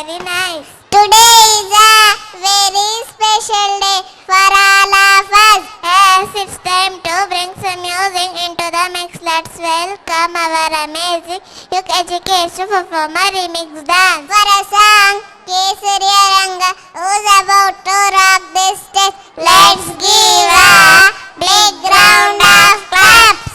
very nice. Today is a very special day for all of us. As it's time to bring some music into the mix, let's welcome our amazing Yuk Education performer remix dance. For a song, Kesariya Ranga, who's about to rock this stage. Let's give a big round of claps.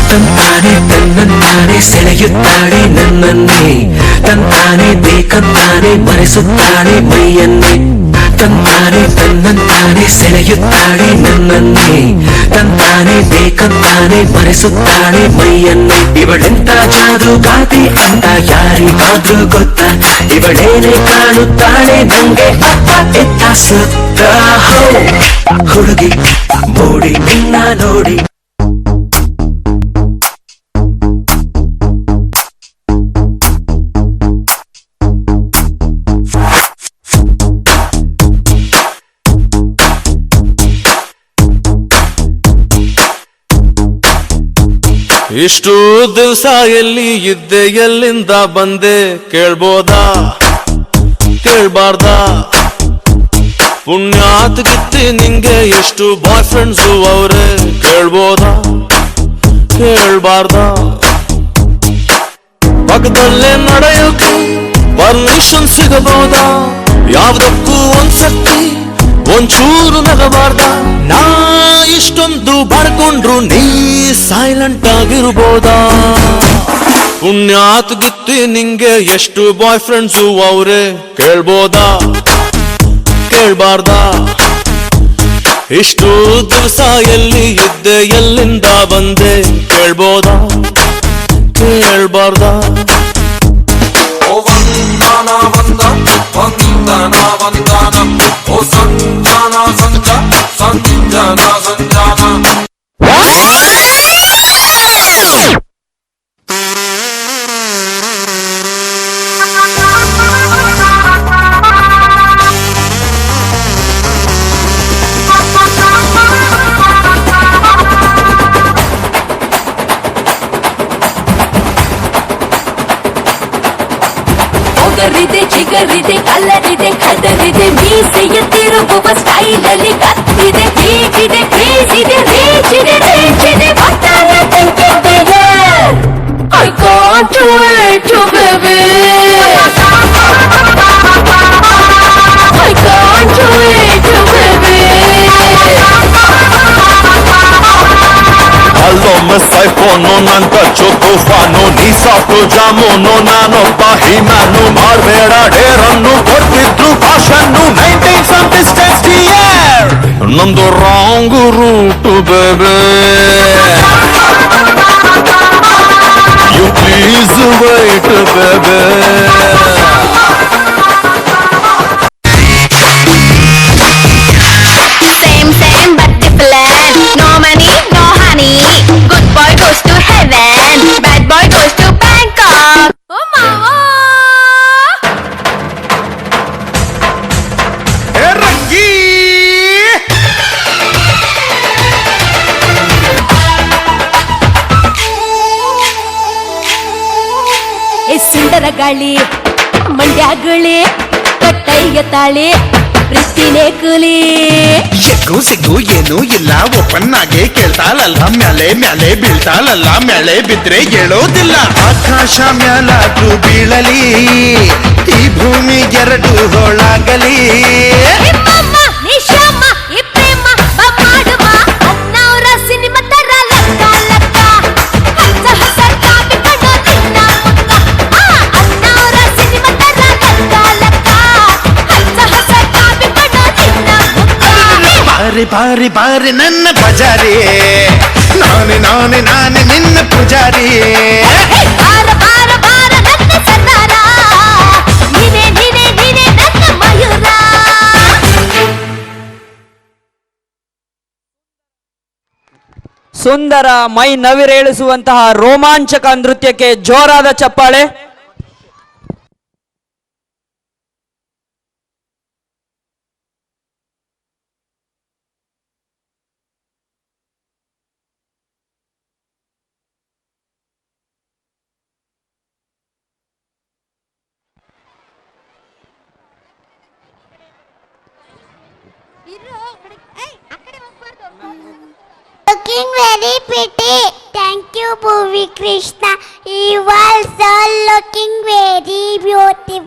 ತಂತಾನೆ ತನ್ನಂತಾನೆ ಸೆಳೆಯುತ್ತಾಳೆ ನನ್ನನ್ನೇ ತಂತಾನೆ ಬೇಕಂತಾನೆ ಮರೆಸುತ್ತಾಳೆ ಮೈಯನ್ನೇ ತಂತಾನೆ ತನ್ನಂತಾನೆ ಸೆಳೆಯುತ್ತಾಳೆ ನನ್ನನ್ನೇ ತಂತಾನೆ ಬೇಕಂತಾನೆ ಮರೆಸುತ್ತಾಳೆ ಮೈಯನ್ನೇ ಇವಳೆಂತ ಜಾದೂಗಾತಿ ಅಂತ ಯಾರಿಗಾದ್ರೂ ಗೊತ್ತಾ ಇವಳೇನೆ ಕಾಣುತ್ತಾಳೆ ನಂಗೆ ಅಪ್ಪ ಎತ್ತ ಸುತ್ತ ಹುಡುಗಿ ಮೋಡಿ ನಿನ್ನ ನೋಡಿ ಇಷ್ಟು ದಿವಸ ಎಲ್ಲಿ ಇದ್ದೆ ಎಲ್ಲಿಂದ ಬಂದೆ ಕೇಳ್ಬೋದಾ ಕೇಳ್ಬಾರ್ದಾ ಪುಣ್ಯಾತ್ಗಿತ್ತಿ ನಿಂಗೆ ಎಷ್ಟು ಬಾಯ್ ಫ್ರೆಂಡ್ಸು ಅವ್ರೆ ಕೇಳ್ಬೋದಾ ಕೇಳ್ಬಾರ್ದಾ ಪಕ್ಕದಲ್ಲೇ ನಡೆಯೋಕೆ ಪರ್ಮಿಷನ್ ಸಿಗಬಹುದಾ ಯಾವ್ದಕ್ಕೂ ಒಂದ್ಸತಿ ಒಂಚೂರು ನಗಬಾರ್ದ ನಾ ಇಷ್ಟೊಂದು ಬಾಡ್ಕೊಂಡ್ರು ನೀ ಸೈಲೆಂಟ್ ಆಗಿರ್ಬೋದಾ ಪುಣ್ಯಾತ್ಗಿತ್ತಿ ನಿಂಗೆ ಎಷ್ಟು ಬಾಯ್ ಫ್ರೆಂಡ್ಸು ಅವ್ರೆ ಕೇಳ್ಬೋದಾ ಕೇಳ್ಬಾರ್ದಾ ಇಷ್ಟು ದಿವಸ ಎಲ್ಲಿ ಇದ್ದೆ ಎಲ್ಲಿಂದ ಬಂದೆ ಕೇಳ್ಬೋದಾ ಕೇಳ್ಬಾರ್ದಾ ವಂದನ ವಂದ ವಂದನ ವಂದನ ಓ ಸಂಜಾನ ಸಂಜ ಸಂಜನ ಸಂಜಾನ ಚಿಗರಿದೆ ಕಲ್ಲರಿದೆ ಕದರಿದೆ ಮೀಸೆಯ ತಿರುಗುವ ಸ್ಟೈಲಲ್ಲಿ ಕತ್ತಿದೆ ಹೀಗಿದೆ ಕ್ರೇಜಿದೆ ರೀಚಿದೆ ರೇಚಿದೆ ಒಟ್ಟಾರೆ ತಿಂಕಿದೆ I can't wait to baby I can't wait to baby all'uomo saifono nanto tufano ನೀ ಸಾಫ್ಟು ಜಾಮೂನು ನಾನೊಬ್ಬ ಹಿಮಾನು ಮಾಡಬೇಡ ಡೇರನ್ನು ಕೊಡ್ತಿದ್ರು ಭಾಷನ್ನು 19 some distance here ನಮ್ದು wrong route baby you please wait baby Same but different. No money, no honey. Good boy goes to heaven. Bad boy goes to Bangkok. Oh mama. ರಂಗಿ ಸುಂದರ ಗಾಳಿ ಮಂಡ್ಯಗಳೇ ಕಟ್ಟಯ್ಯ ತಾಳೆ ಪ್ರೀತಿನೇ ಕೂಲಿ ಸಿಗ್ಗು ಸಿಗ್ಗು ಏನೂ ಇಲ್ಲ ಓಪನ್ ಆಗಿ ಕೇಳ್ತಾಳಲ್ಲ ಮ್ಯಾಲೆ ಮ್ಯಾಲೆ ಬೀಳ್ತಾಳಲ್ಲ ಮ್ಯಾಲೆ ಬಿದ್ರೆ ಹೇಳೋದಿಲ್ಲ ಆಕಾಶ ಮ್ಯಾಲಾದ್ರೂ ಬೀಳಲಿ ಈ ಭೂಮಿ ಎರಡು ಹೋಳಾಗಲಿ ನಿಮ್ಮಮ್ಮ ನಿಶಮ್ಮ ಈ ಪ್ರೇಮ ಮಾಡುವ ಅನ್ನವರ ಸಿನಿಮಾ ತರ ಲಕ್ಕ ಲಕ್ಕ ಹಚ್ಚ ಹಸ ಕಾಪಿ ಕಣ್ಣು ನಿನ್ನ ಮುಖ ಅನ್ನವರ ಸಿನಿಮಾ ತರ ಲಕ್ಕ ಲಕ್ಕ ಹಚ್ಚ ಹಸ ಕಾಪಿ ಕಣ್ಣು ನಿನ್ನ ಮುಖ ಬಾರಿ ಬಾರಿ ಬಾರಿ ನನ್ನ ಬಜಾರಿ ನಾನೇ ನಿನ್ನ ಪೂಜಾರಿ ಬಾರ ಬಾರ ಬಾರ ನನ್ನ ಸನ್ನಾರ ನೀನೇ ನೀನೇ ನೀನೇ ನನ್ನ ಮಯೂರ ಸುಂದರ ಮೈ ನವಿರೇಳಿಸುವಂತಹ ರೋಮಾಂಚಕ ನೃತ್ಯಕ್ಕೆ ಜೋರಾದ ಚಪ್ಪಾಳೆ. looking very pretty. Thank you, Bhuvi Krishna. You also looking very beautiful.